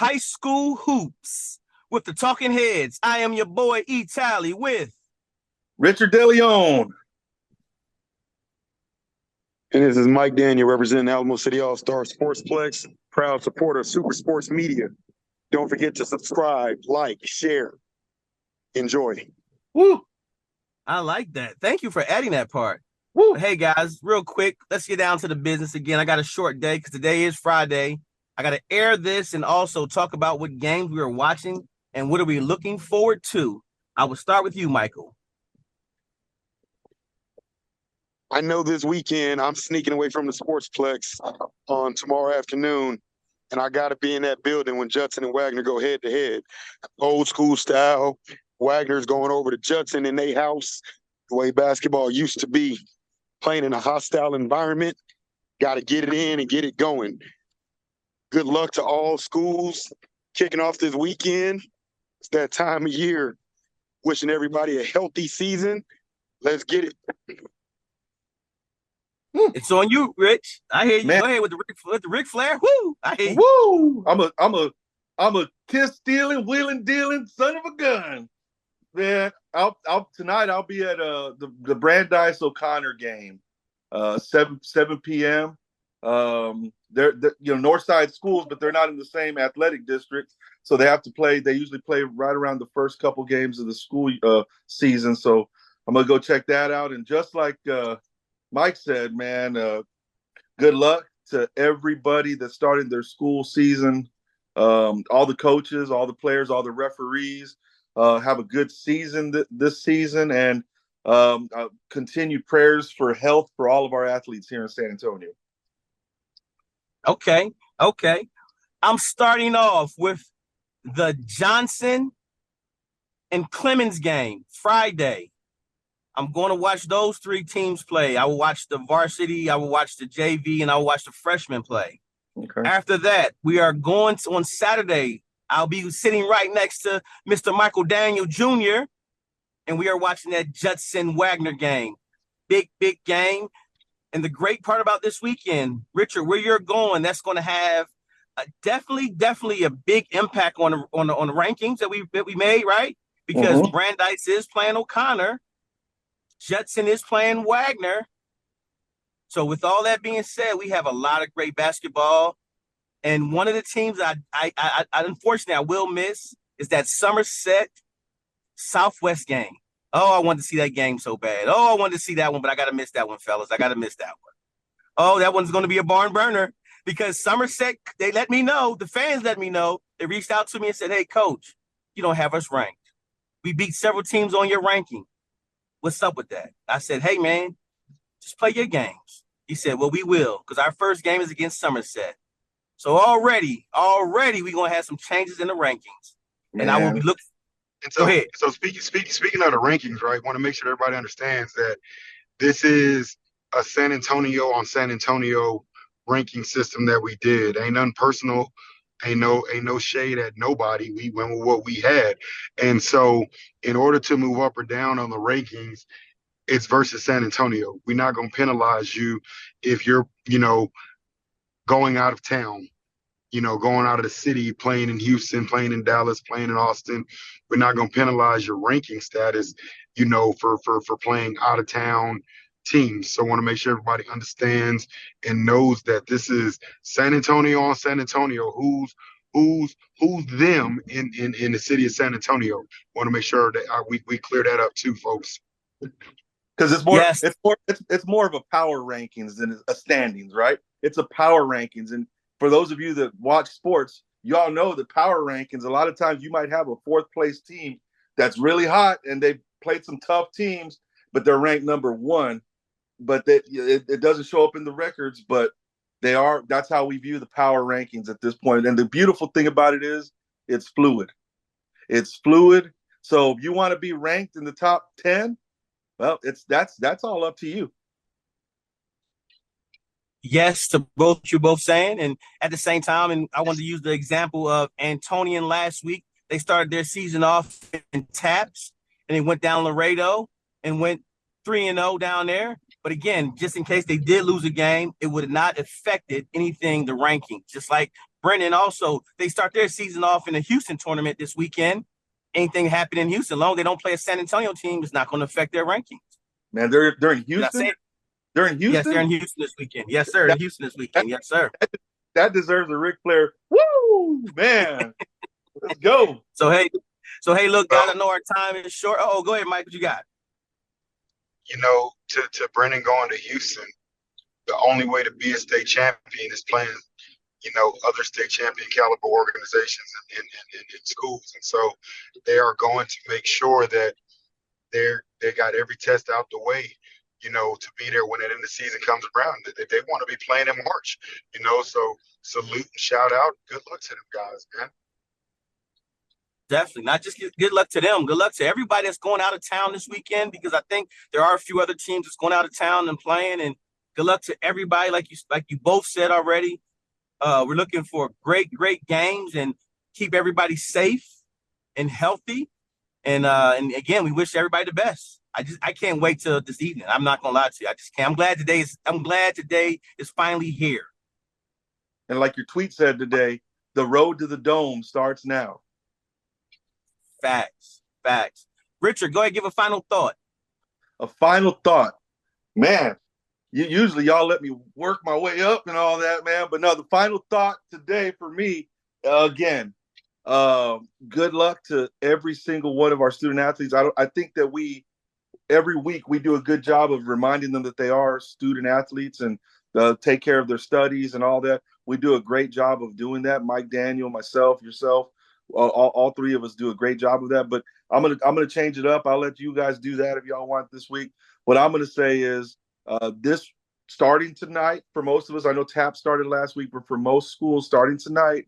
high school hoops with the talking heads. I am your boy E. Tally with Richard DeLeon. And this is Mike Daniel representing Alamo City All-Star Sportsplex, proud supporter of Super Sports Media. Don't forget to subscribe, like, share. Enjoy. Woo! I like that. Thank you for adding that part. Woo! Hey guys, real quick, let's get down to the business again. I got a short day because today is Friday. I got to air this and also talk about what games we are watching and what are we looking forward to. I will start with you, Michael. I know this weekend I'm sneaking away from the Sportsplex on tomorrow afternoon, and I got to be in that building when Judson and Wagner go head-to-head. Old school style. Wagner's going over to Judson in their house, the way basketball used to be, playing in a hostile environment. Got to get it in and get it going. Good luck to all schools kicking off this weekend. It's that time of year. Wishing everybody a healthy season. Let's get it. It's on you, Rich. I hear you. Man. Go ahead with the Ric Flair. Woo! I hear you. Woo! I'm a kiss stealing, wheeling, dealing son of a gun. Man, tonight I'll be at the Brandeis O'Connor game, 7 p.m. They're North Side schools, but they're not in the same athletic district, so they have to play. They usually play right around the first couple games of the school season. So I'm gonna go check that out. And just like Mike said, man, good luck to everybody that started their school season. All the coaches, all the players, all the referees. Have a good season this season, and continued prayers for health for all of our athletes here in San Antonio. Okay. I'm starting off with the Johnson and Clemens game Friday. I'm going to watch those three teams play. I will watch the varsity, I will watch the JV, and I will watch the freshmen play. Okay. After that, we are going to, on Saturday, I'll be sitting right next to Mr. Michael Daniel Jr., and we are watching that Judson-Wagner game. Big game. And the great part about this weekend, Richard, where you're going, that's going to have definitely a big impact on the rankings that we made, right? Because Brandeis is playing O'Connor, Judson is playing Wagner. So with all that being said, we have a lot of great basketball. And one of the teams I unfortunately I will miss is that Somerset Southwest game. Oh, I wanted to see that game so bad. Oh, I wanted to see that one, but I got to miss that one, fellas. I got to miss that one. Oh, that one's going to be a barn burner because Somerset, they let me know, the fans let me know. They reached out to me and said, hey, coach, you don't have us ranked. We beat several teams on your ranking. What's up with that? I said, hey, man, just play your games. He said, well, we will, because our first game is against Somerset. So already we're going to have some changes in the rankings. Man. And I will be looking. And so, speaking of the rankings, right, want to make sure everybody understands that this is a San Antonio on San Antonio ranking system that we did. Ain't nothing personal. Ain't no shade at nobody. We went with what we had. And so in order to move up or down on the rankings, it's versus San Antonio. We're not going to penalize you if you're, going out of town, going out of the city, playing in Houston, playing in Dallas, playing in Austin. We're not going to penalize your ranking status, for playing out of town teams. So I want to make sure everybody understands and knows that this is San Antonio on San Antonio. Who's them in the city of San Antonio? Want to make sure that we clear that up too, folks. Because it's more of a power rankings than a standings, right? It's a power rankings. And for those of you that watch sports, y'all know that power rankings, a lot of times you might have a fourth place team that's really hot and they've played some tough teams, but they're ranked number one. But it doesn't show up in the records, but that's how we view the power rankings at this point. And the beautiful thing about it is it's fluid. It's fluid. So if you want to be ranked in the top 10, well, that's all up to you. Yes, to both you're both saying, and at the same time, and I wanted to use the example of Antonian last week. They started their season off in TAPS, and they went down Laredo and went 3-0 down there. But again, just in case they did lose a game, it would have not affected anything, the ranking. Just like Brennan also, they start their season off in the Houston tournament this weekend. Anything happen in Houston, as long as they don't play a San Antonio team, it's not going to affect their rankings. Man, they're in Did I Houston. say it? They're in Yes, they're Houston. in Houston this weekend. Yes, sir. That- In Houston this weekend. Yes, sir. That deserves a Ric Flair. Woo, man. Let's go. So hey, look, guys, Well, I know our time is short. Oh, go ahead, Mike. What you got? to Brennan going to Houston, the only way to be a state champion is playing, other state champion caliber organizations and schools. And so they are going to make sure that they got every test out the way, to be there when that end of the season comes around. They want to be playing in March, so salute and shout out. Good luck to them guys, man. Definitely. Not just good luck to them. Good luck to everybody that's going out of town this weekend, because I think there are a few other teams that's going out of town and playing. And good luck to everybody, like you both said already. We're looking for great games and keep everybody safe and healthy. And again, we wish everybody the best. I can't wait till this evening. I'm not gonna lie to you. I just can't. I'm glad today is finally here. And like your tweet said today, the road to the dome starts now. Facts. Richard, go ahead, give a final thought. A final thought. Man, usually y'all let me work my way up and all that, man. But no, the final thought today for me, again, good luck to every single one of our student athletes. I think that every week we do a good job of reminding them that they are student athletes and take care of their studies and all that. We do a great job of doing that. Mike Daniel, myself, yourself, all three of us do a great job of that. But I'm gonna change it up. I'll let you guys do that if y'all want this week. What I'm gonna say is this starting tonight for most of us. I know TAP started last week, but for most schools starting tonight,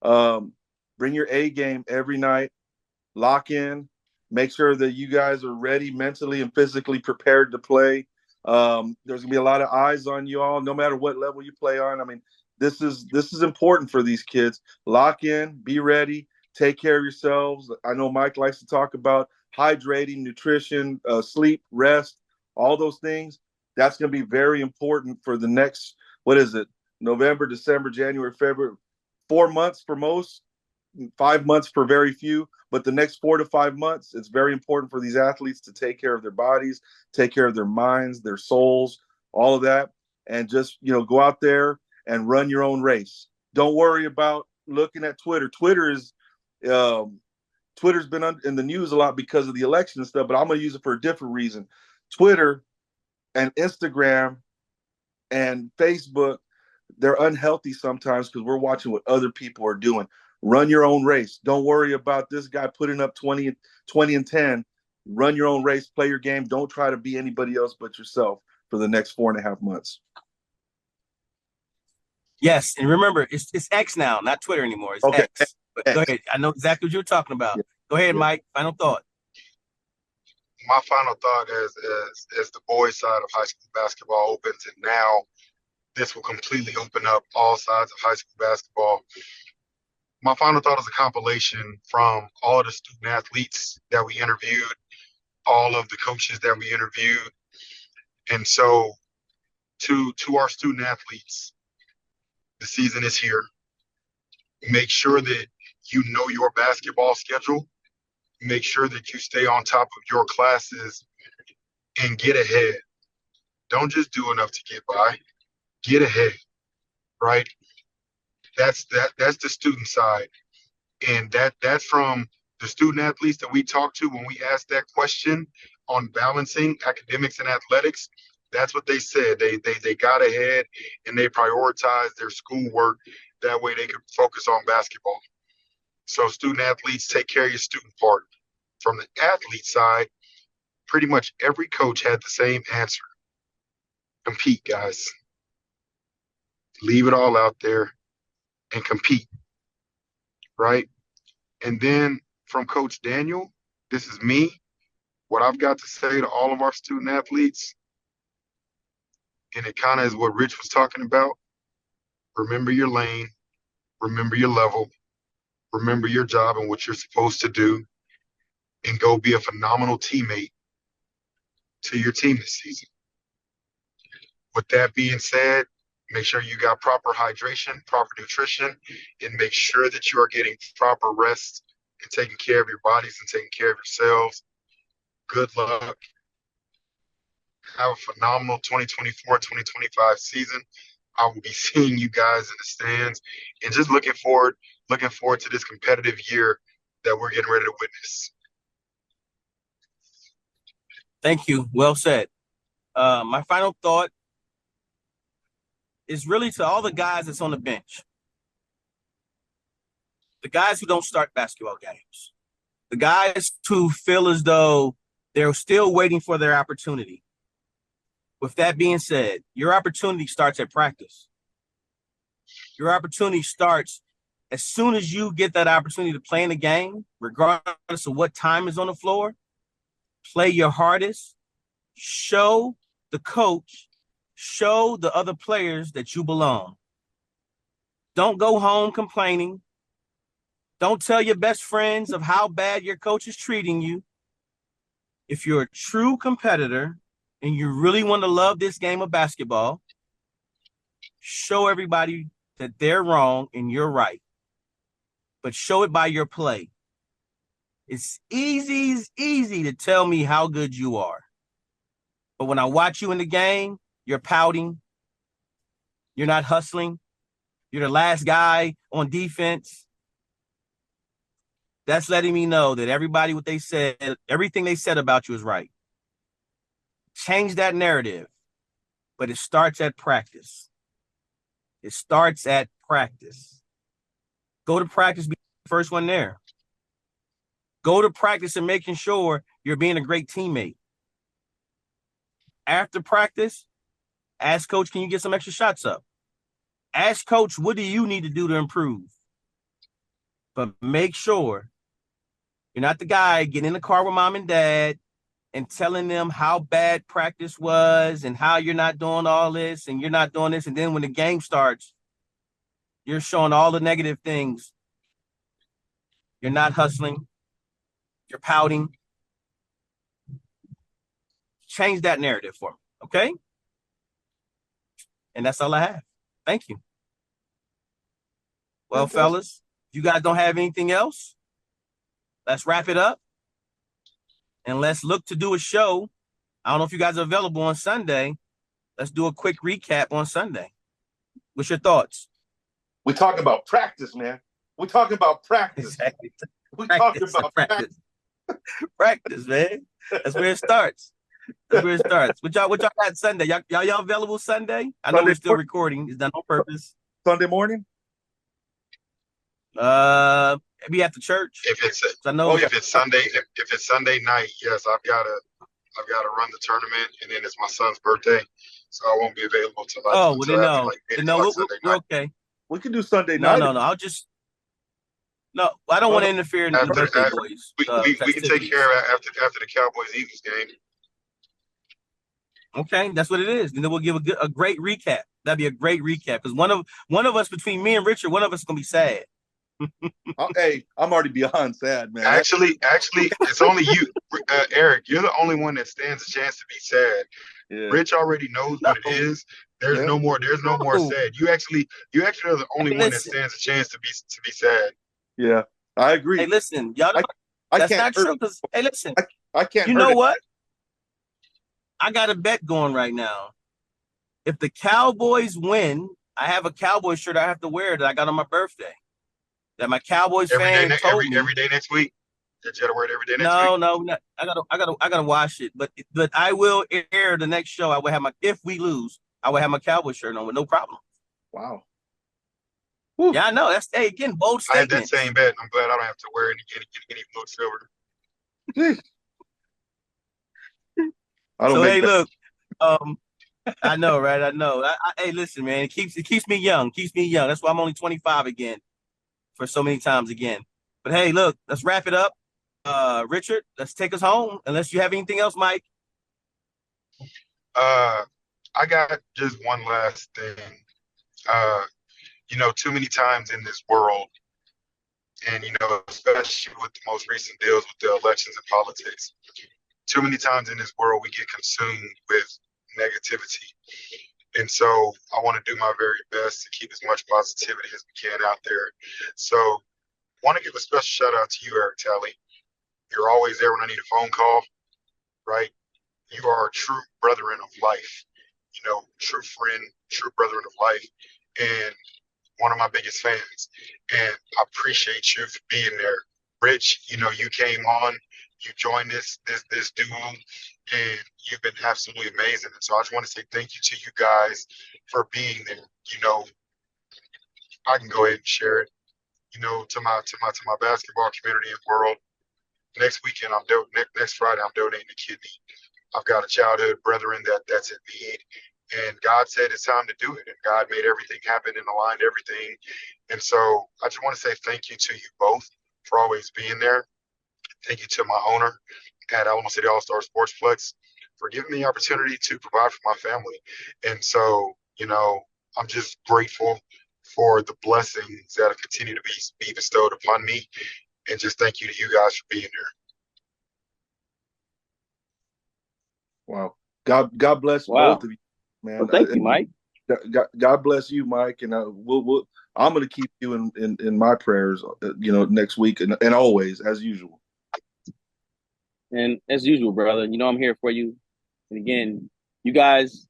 bring your A game every night. Lock in. Make sure that you guys are ready mentally and physically prepared to play. There's gonna be a lot of eyes on you all, no matter what level you play on. I mean, this is important for these kids. Lock in, be ready, take care of yourselves. I know Mike likes to talk about hydrating, nutrition, sleep, rest, all those things. That's going to be very important for the next, November, December, January, February, 4 months for most, 5 months for very few. But the next 4 to 5 months, it's very important for these athletes to take care of their bodies, take care of their minds, their souls, all of that. And just, go out there and run your own race. Don't worry about looking at Twitter. Twitter's been in the news a lot because of the election and stuff, but I'm going to use it for a different reason. Twitter and Instagram and Facebook, they're unhealthy sometimes because we're watching what other people are doing. Run your own race. Don't worry about this guy putting up 20 and 10. Run your own race, play your game. Don't try to be anybody else but yourself for the next 4.5 months. Yes, and remember, it's X now, not Twitter anymore. It's Okay. X. But go ahead. I know exactly what you're talking about. Yeah. Go ahead, Yeah. Mike. Final thought. My final thought as the boys' side of high school basketball opens, and now this will completely open up all sides of high school basketball. My final thought is a compilation from all the student athletes that we interviewed, all of the coaches that we interviewed. And so to our student athletes, the season is here. Make sure that you know your basketball schedule. Make sure that you stay on top of your classes and get ahead. Don't just do enough to get by. Get ahead, right? That's the student side. And that's from the student athletes that we talked to when we asked that question on balancing academics and athletics. That's what they said. They got ahead and they prioritized their schoolwork. That way they could focus on basketball. So student athletes, take care of your student part. From the athlete side, pretty much every coach had the same answer. Compete, guys. Leave it all out there and compete, right? And then from Coach Daniel, this is me. What I've got to say to all of our student athletes, and it kind of is what Rich was talking about. Remember your lane, remember your level, remember your job and what you're supposed to do, and go be a phenomenal teammate to your team this season. With that being said, Make sure you got proper hydration, proper nutrition, and make sure that you are getting proper rest and taking care of your bodies and taking care of yourselves. Good luck. Have a phenomenal 2024-2025 season. I will be seeing you guys in the stands and just looking forward to this competitive year that we're getting ready to witness. Thank you. Well said. My final thought is really to all the guys that's on the bench. The guys who don't start basketball games. The guys who feel as though they're still waiting for their opportunity. With that being said, your opportunity starts at practice. Your opportunity starts as soon as you get that opportunity to play in the game, regardless of what time is on the floor. Play your hardest. Show the coach, show the other players that you belong. Don't go home complaining. Don't tell your best friends of how bad your coach is treating you. If you're a true competitor and you really want to love this game of basketball, show everybody that they're wrong and you're right. But show it by your play. It's easy to tell me how good you are. But when I watch you in the game, you're pouting. You're not hustling. You're the last guy on defense. That's letting me know that everything they said about you is right. Change that narrative. But it starts at practice. It starts at practice. Go to practice, be the first one there. Go to practice and making sure you're being a great teammate. After practice, ask coach, can you get some extra shots up? Ask coach, what do you need to do to improve? But make sure you're not the guy getting in the car with mom and dad and telling them how bad practice was and how you're not doing all this and you're not doing this. And then when the game starts, you're showing all the negative things. You're not hustling. You're pouting. Change that narrative for me, okay? And that's all I have. Thank you. Well, fellas, if you guys don't have anything else, let's wrap it up. And let's look to do a show. I don't know if you guys are available on Sunday. Let's do a quick recap on Sunday. What's your thoughts? We talking about practice, man. We talking about practice. Exactly. We talking about practice. Practice, man. That's where it starts. That's where it starts. What y'all got Sunday? Y'all available Sunday? I know Sunday we're still recording. It's done on purpose. Sunday morning? Maybe after church. If it's Sunday night, yes, I've got to run the tournament, and then it's my son's birthday, so I won't be available till we're okay. We can do Sunday night. No. I don't want to interfere in the birthday boys. We can take care of it after the Cowboys Eagles game. Okay, that's what it is. And then we'll give a great recap. That'd be a great recap because one of us, between me and Richard, one of us is gonna be sad. Hey, I'm already beyond sad, man. Actually, it's only you, Eric. You're the only one that stands a chance to be sad. Yeah. Rich already knows what it is. There's no more sad. You actually are the only one that stands a chance to be sad. Yeah, I agree. Hey, listen, y'all. That's not true. Hey, listen. I can't. You know what? I got a bet going right now. If the Cowboys win, I have a Cowboys shirt I have to wear that I got on my birthday. That my Cowboys fan told me every day next week. That you gotta wear it every day next week. No. I gotta wash it. But I will air the next show. I will have if we lose, I will have my Cowboys shirt on with no problem. Wow. Whew. Yeah, I know. That's again bold statement. I had that same bet. I'm glad I don't have to wear any blue silver. Look, I know, right? I know. Hey, listen, man. It keeps me young. That's why I'm only 25 again, for so many times again. But hey, look, let's wrap it up. Richard, let's take us home. Unless you have anything else, Mike. I got just one last thing. Too many times in this world, and especially with the most recent deals with the elections and politics, too many times in this world we get consumed with negativity. And so I want to do my very best to keep as much positivity as we can out there. So want to give a special shout out to you, Eric Talley. You're always there when I need a phone call, right? You are a true brethren of life, true friend, true brethren of life, and one of my biggest fans. And I appreciate you for being there. Rich, you came on, you joined this duo, and you've been absolutely amazing. And so I just want to say thank you to you guys for being there. I can go ahead and share it, to my basketball community and world. Next weekend, next Friday, I'm donating a kidney. I've got a childhood brethren that's in need, and God said it's time to do it. And God made everything happen and aligned everything. And so I just want to say thank you to you both for always being there. Thank you to my owner at Alamo City All-Star Sportsplex for giving me the opportunity to provide for my family. And so, I'm just grateful for the blessings that have continued to be bestowed upon me. And just thank you to you guys for being there. Wow. God bless both of you, man. Well, thank you, Mike. God bless you, Mike, and I'm going to keep you in my prayers, next week and always, as usual. And as usual, brother, I'm here for you. And again, you guys,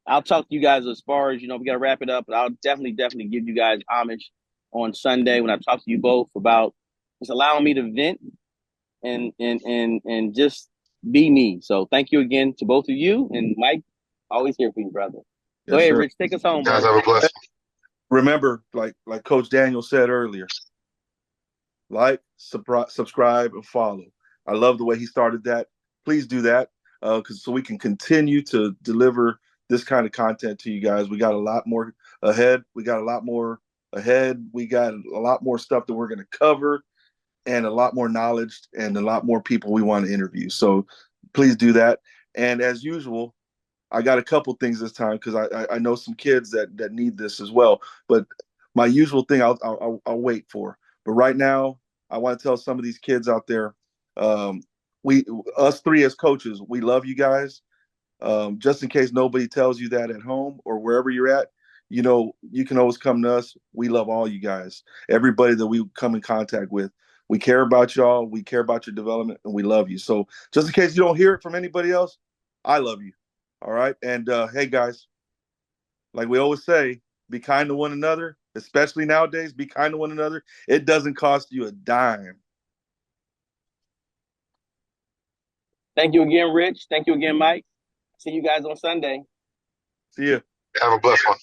I'll talk to you guys as far as, we got to wrap it up, but I'll definitely give you guys homage on Sunday when I talk to you both about just allowing me to vent and just be me. So thank you again to both of you. And Mike, always here for you, brother. Yes, Go ahead, sir. Rich, take us home, Guys, brother. have a blessing. Remember, like Coach Daniel said earlier, like, subscribe, and follow. I love the way he started that. Please do that, so we can continue to deliver this kind of content to you guys. We got a lot more ahead. We got a lot more stuff that we're going to cover, and a lot more knowledge and a lot more people we want to interview. So please do that. And as usual, I got a couple things this time because I know some kids that need this as well. But my usual thing I'll wait for. But right now, I want to tell some of these kids out there, us three as coaches, we love you guys. Just in case nobody tells you that at home or wherever you're at, you can always come to us. We love all you guys, everybody that we come in contact with. We care about y'all. We care about your development, and we love you. So just in case you don't hear it from anybody else, I love you. All right. And hey, guys, like we always say, be kind to one another, especially nowadays. Be kind to one another. It doesn't cost you a dime. Thank you again, Rich. Thank you again, Mike. See you guys on Sunday. See ya. Have a blessed one.